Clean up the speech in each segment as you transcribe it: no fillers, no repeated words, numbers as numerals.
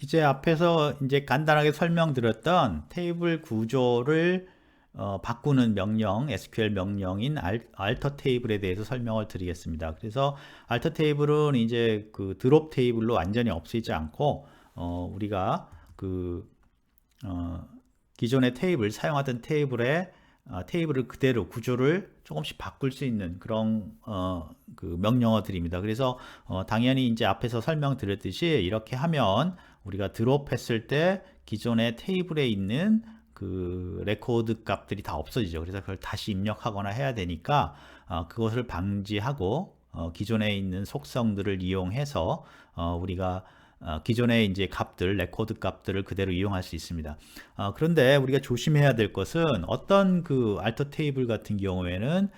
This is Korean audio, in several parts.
이제 앞에서 이제 간단하게 설명드렸던 테이블 구조를 바꾸는 명령, SQL 명령인 alter 테이블에 대해서 설명을 드리겠습니다. 그래서 alter 테이블은 이제 그 드롭 테이블로 완전히 없애지 않고 우리가 그 어, 기존의 테이블 사용하던 테이블에 테이블을 그대로 구조를 조금씩 바꿀 수 있는 그런 그 명령어들입니다. 그래서 당연히 이제 앞에서 설명드렸듯이 이렇게 하면 우리가 드롭했을 때 기존의 테이블에 있는 그 레코드 값들이 다 없어지죠. 그래서 그걸 다시 입력하거나 해야 되니까 그것을 방지하고 기존에 있는 속성들을 이용해서 우리가 기존의 이제 값들, 레코드 값들을 그대로 이용할 수 있습니다. 그런데 우리가 조심해야 될 것은 어떤 그 알터 테이블 같은 경우에는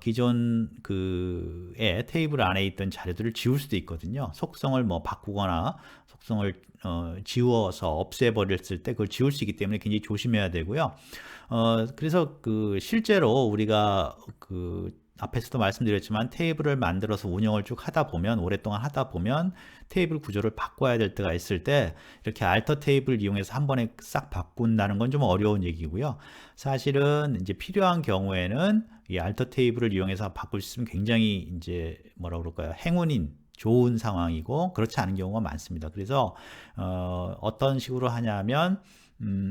기존 그의 테이블 안에 있던 자료들을 지울 수도 있거든요. 속성을 뭐 바꾸거나 속성을 지워서 없애버렸을 때 그걸 지울 수 있기 때문에 굉장히 조심해야 되고요. 그래서 그 실제로 우리가 그 앞에서도 말씀드렸지만 테이블을 만들어서 운영을 쭉 하다 보면 오랫동안 하다 보면 테이블 구조를 바꿔야 될 때가 있을 때 이렇게 알터 테이블 이용해서 한 번에 싹 바꾼다는 건 좀 어려운 얘기고요. 사실은 이제 필요한 경우에는 이 알터 테이블을 이용해서 바꿀 수 있으면 굉장히 이제 뭐라 그럴까요? 행운인 좋은 상황이고 그렇지 않은 경우가 많습니다. 그래서 어떤 식으로 하냐면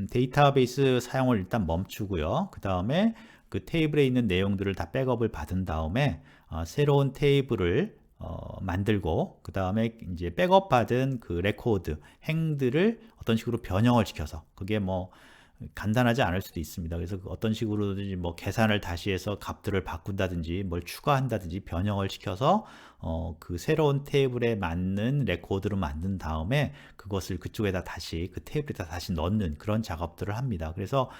데이터베이스 사용을 일단 멈추고요. 그 다음에 그 테이블에 있는 내용들을 다 백업을 받은 다음에 새로운 테이블을 만들고 그 다음에 이제 백업 받은 그 레코드 행들을 어떤 식으로 변형을 시켜서 그게 뭐 간단하지 않을 수도 있습니다. 그래서 어떤 식으로든지 뭐 계산을 다시 해서 값들을 바꾼다든지 뭘 추가한다든지 변형을 시켜서 그 새로운 테이블에 맞는 레코드로 만든 다음에 그것을 그쪽에다 다시 그 테이블에다 다시 넣는 그런 작업들을 합니다. 그래서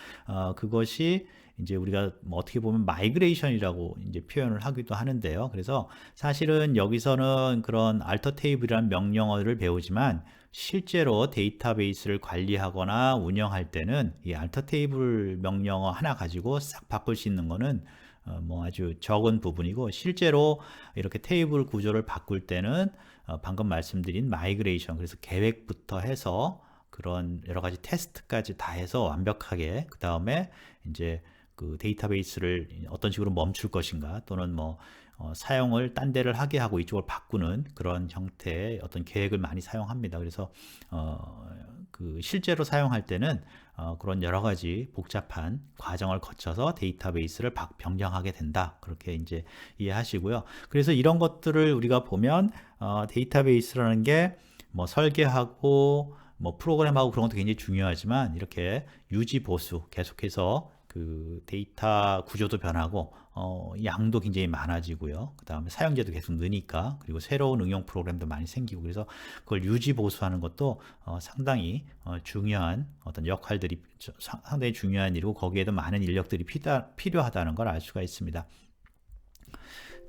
그것이 이제 우리가 뭐 어떻게 보면 마이그레이션이라고 이제 표현을 하기도 하는데요. 그래서 사실은 여기서는 그런 알터 테이블이라는 명령어를 배우지만 실제로 데이터베이스를 관리하거나 운영할 때는 이 알터 테이블 명령어 하나 가지고 싹 바꿀 수 있는 거는 뭐 아주 적은 부분이고 실제로 이렇게 테이블 구조를 바꿀 때는 방금 말씀드린 마이그레이션 그래서 계획부터 해서 그런 여러 가지 테스트까지 다 해서 완벽하게 그 다음에 이제 그 데이터베이스를 어떤 식으로 멈출 것인가 또는 뭐 사용을 딴 데를 하게 하고 이쪽을 바꾸는 그런 형태의 어떤 계획을 많이 사용합니다. 그래서 그 실제로 사용할 때는 그런 여러 가지 복잡한 과정을 거쳐서 데이터베이스를 변경하게 된다. 그렇게 이제 이해하시고요. 그래서 이런 것들을 우리가 보면 데이터베이스라는 게 뭐 설계하고 뭐 프로그램하고 그런 것도 굉장히 중요하지만 이렇게 유지 보수 계속해서 그 데이터 구조도 변하고 양도 굉장히 많아지고요. 그 다음에 사용자도 계속 느니까 그리고 새로운 응용 프로그램도 많이 생기고 그래서 그걸 유지 보수하는 것도 상당히 중요한 어떤 역할들이 상당히 중요한 일이고 거기에도 많은 인력들이 필요하다는 걸 알 수가 있습니다.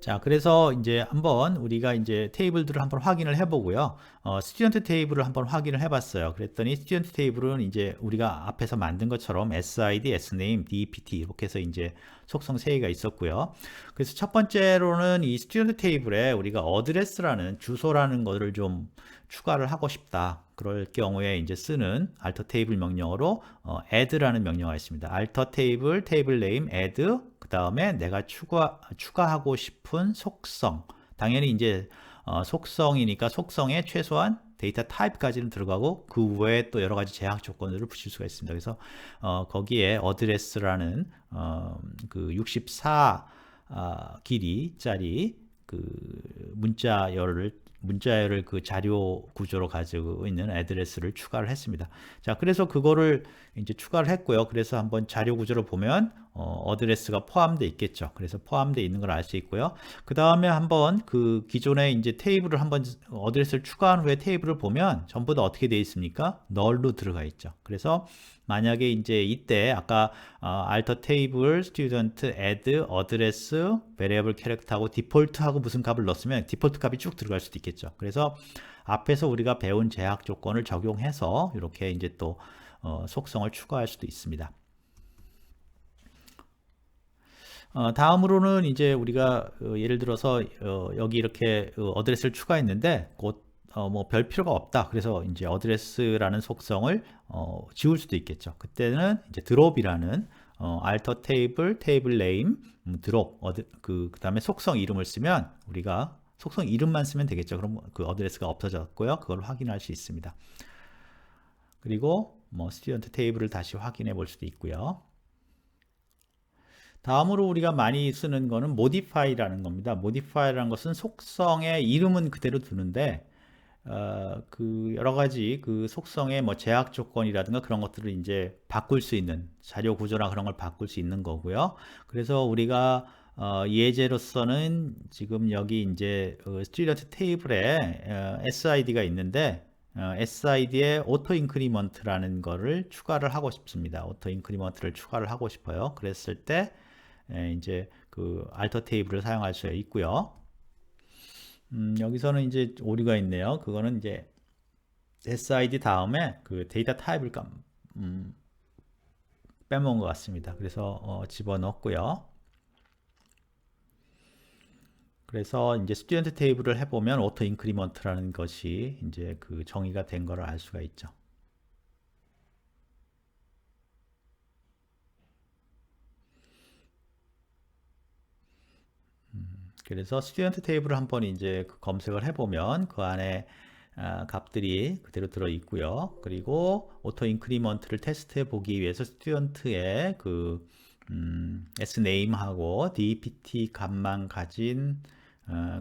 자, 그래서 이제 한번 우리가 이제 테이블들을 한번 확인을 해보고요. 스튜던트 테이블을 한번 확인을 해봤어요. 그랬더니 스튜던트 테이블은 이제 우리가 앞에서 만든 것처럼 SID, SNAME, DEPT 이렇게 해서 이제 속성 3개가 있었고요. 그래서 첫 번째로는 이 스튜던트 테이블에 우리가 어드레스라는 주소라는 것을 좀 추가를 하고 싶다. 그럴 경우에 이제 쓰는 alter 테이블 명령어로 add라는 명령어가 있습니다. alter 테이블, 테이블 네임, add 그 다음에 내가 추가하고 싶은 속성 당연히 이제 속성이니까 속성에 최소한 데이터 타입까지는 들어가고 그 외에 또 여러 가지 제약 조건들을 붙일 수가 있습니다. 그래서 거기에 어드레스라는 그 64 길이짜리 그 문자열을 그 자료 구조로 가지고 있는 애드레스를 추가를 했습니다. 자, 그래서 그거를 이제 추가를 했고요. 그래서 한번 자료 구조를 보면 어드레스가 포함되어 있겠죠. 그래서 포함되어 있는 걸 알 수 있고요. 그 다음에 한번 그 기존에 이제 테이블을 한번 어드레스를 추가한 후에 테이블을 보면 전부 다 어떻게 되어 있습니까? 널로 들어가 있죠. 그래서 만약에 이제 이때 아까 alter table, student, add, address, variable character하고 디폴트하고 무슨 값을 넣었으면 디폴트 값이 쭉 들어갈 수도 있겠죠. 그래서 앞에서 우리가 배운 제약 조건을 적용해서 이렇게 이제 또 속성을 추가할 수도 있습니다. 다음으로는 이제 우리가 예를 들어서 여기 이렇게 어드레스를 추가했는데 곧 뭐 별 필요가 없다. 그래서 이제 어드레스라는 속성을 지울 수도 있겠죠. 그때는 이제 드롭이라는 alter 테이블 네임 드롭 그다음에 속성 이름을 쓰면 우리가 속성 이름만 쓰면 되겠죠. 그럼 그 어드레스가 없어졌고요. 그걸 확인할 수 있습니다. 그리고 뭐 스튜던트 테이블을 다시 확인해 볼 수도 있고요. 다음으로 우리가 많이 쓰는 거는 modify라는 겁니다. modify라는 것은 속성의 이름은 그대로 두는데 그 여러 가지 그 속성의 뭐 제약 조건이라든가 그런 것들을 이제 바꿀 수 있는 자료 구조나 그런 걸 바꿀 수 있는 거고요. 그래서 우리가 예제로서는 지금 여기 이제 스튜던트 테이블에 SID가 있는데 SID에 오토 인크리먼트라는 거를 추가를 하고 싶습니다. 오토 인크리먼트를 추가를 하고 싶어요. 그랬을 때 이제 그 알터 테이블을 사용할 수 있고요. 여기서는 이제 오류가 있네요. 그거는 이제 SID 다음에 그 데이터 타입을 빼먹은 것 같습니다. 그래서 집어넣었고요. 그래서 이제 스튜던트 테이블을 해보면 오토 인크리먼트라는 것이 이제 그 정의가 된 거를 알 수가 있죠. 그래서 스튜던트 테이블을 한번 이제 검색을 해보면 그 안에 값들이 그대로 들어 있고요. 그리고 오토 인크리먼트를 테스트해 보기 위해서 스튜던트의 그 sname하고 dept 값만 가진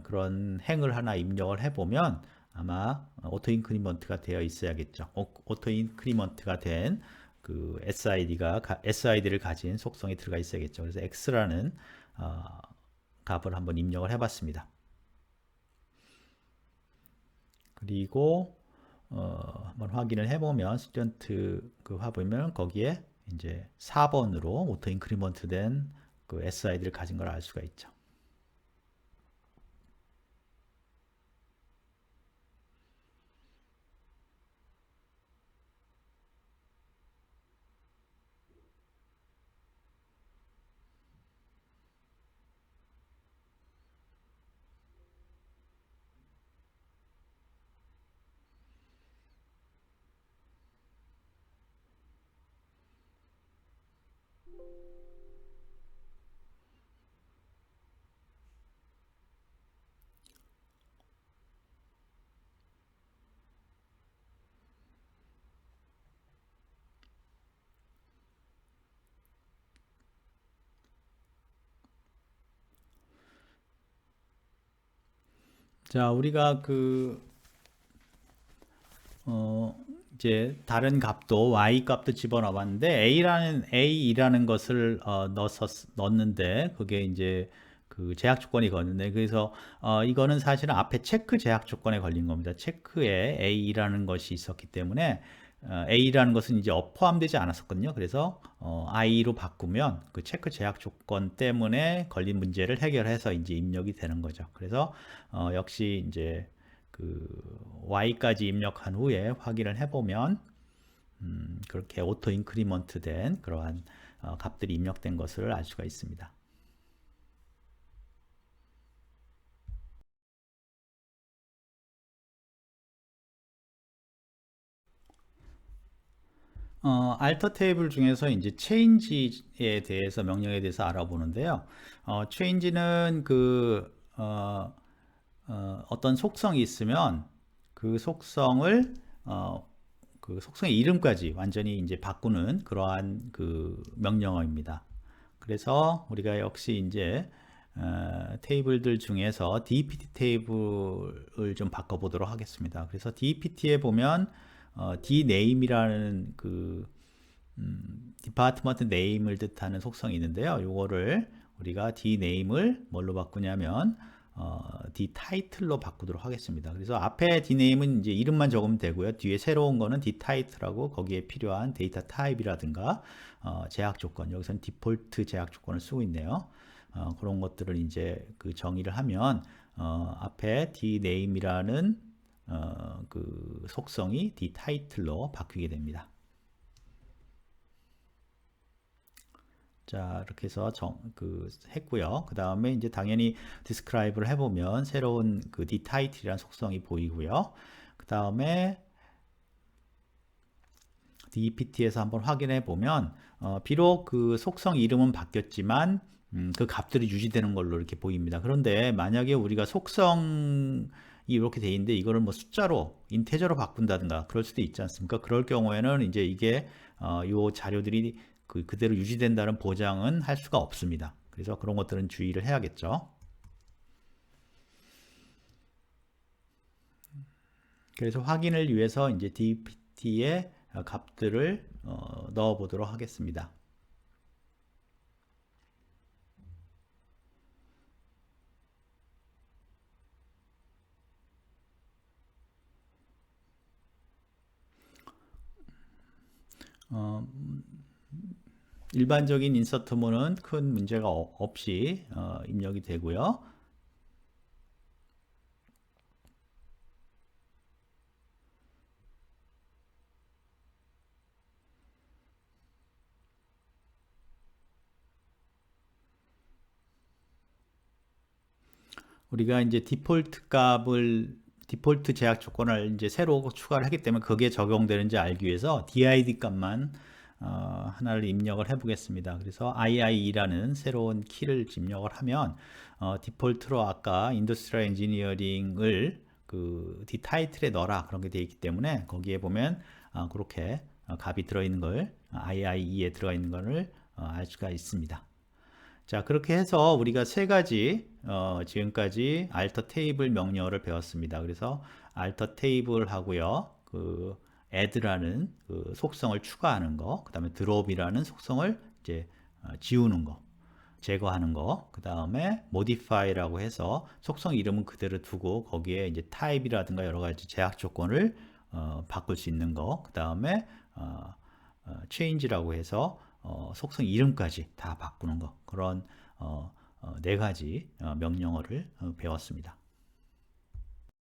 그런 행을 하나 입력을 해보면 아마 오토 인크리먼트가 되어 있어야겠죠. 오토 인크리먼트가 된 그 SID를 가진 속성이 들어가 있어야겠죠. 그래서 x라는 값을 한번 입력을 해봤습니다. 그리고 한번 확인을 해보면 스튜던트 그 화보면 거기에 이제 4번으로 오토 인크리먼트 된 그 SID를 가진 걸 알 수가 있죠. 자, 우리가 이제 다른 값도 y 값도 집어넣어 봤는데 a라는 것을 넣었는데 그게 이제 그 제약 조건이 걸렸네. 그래서 이거는 사실은 앞에 체크 제약 조건에 걸린 겁니다. 체크에 a라는 것이 있었기 때문에 a라는 것은 이제 포함되지 않았었거든요. 그래서 i로 바꾸면 그 체크 제약 조건 때문에 걸린 문제를 해결해서 이제 입력이 되는 거죠. 그래서 역시 이제 그 y까지 입력한 후에 확인을 해보면 그렇게 오토 인크리먼트 된 그러한 값들이 입력된 것을 알 수가 있습니다. 알터 테이블 중에서 이제 change에 대해서 명령에 대해서 알아보는데요. change는 어떤 속성이 있으면 그 속성을 그 속성의 이름까지 완전히 이제 바꾸는 그러한 그 명령어입니다. 그래서 우리가 역시 이제 테이블들 중에서 DPT 테이블을 좀 바꿔보도록 하겠습니다. 그래서 DPT에 보면 dname이라는 그 디파트먼트 네임을 뜻하는 속성이 있는데요. 요거를 우리가 dname을 뭘로 바꾸냐면 dtitle로 바꾸도록 하겠습니다. 그래서 앞에 dname은 이제 이름만 적으면 되고요. 뒤에 새로운 거는 dtitle하고 거기에 필요한 데이터 타입이라든가 제약 조건, 여기서는 디폴트 제약 조건을 쓰고 있네요. 그런 것들을 이제 그 정의를 하면 앞에 dname이라는 그 속성이 dtitle로 바뀌게 됩니다. 자, 이렇게 해서 했고요. 그 다음에 이제 당연히 describe를 해보면 새로운 그 dtitle이라는 속성이 보이고요. 다음에 DPT에서 한번 확인해 보면 비록 그 속성 이름은 바뀌었지만 그 값들이 유지되는 걸로 이렇게 보입니다. 그런데 만약에 우리가 속성이 이렇게 돼 있는데 이거를 뭐 숫자로 인테저로 바꾼다든가 그럴 수도 있지 않습니까? 그럴 경우에는 이제 이게 요 자료들이 그대로 유지된다는 보장은 할 수가 없습니다. 그래서 그런 것들은 주의를 해야겠죠. 그래서 확인을 위해서 이제 DPT에 값들을 넣어 보도록 하겠습니다. 일반적인 인서트문은 큰 문제가 없이 입력이 되고요. 우리가 이제 디폴트 제약 조건을 이제 새로 추가를 하기 때문에 거기에 적용되는지 알기 위해서 DID 값만 하나를 입력을 해 보겠습니다. 그래서 IIE라는 새로운 키를 입력을 하면 디폴트로 아까 인더스트리얼 엔지니어링을 그 디타이틀에 넣어라 그런 게 되어 있기 때문에 거기에 보면 그렇게 값이 들어있는 걸 IIE에 들어가 있는 것을 알 수가 있습니다. 자, 그렇게 해서 우리가 세 가지 지금까지 alter 테이블 명령어를 배웠습니다. 그래서 alter 테이블 하고요, 그 add라는 그 속성을 추가하는 거, 그 다음에 drop이라는 속성을 이제 지우는 거, 제거하는 거, 그 다음에 modify라고 해서 속성 이름은 그대로 두고 거기에 이제 type이라든가 여러 가지 제약 조건을 바꿀 수 있는 거, 그 다음에 change라고 해서 속성 이름까지 다 바꾸는 거, 그런 네 가지 명령어를 배웠습니다.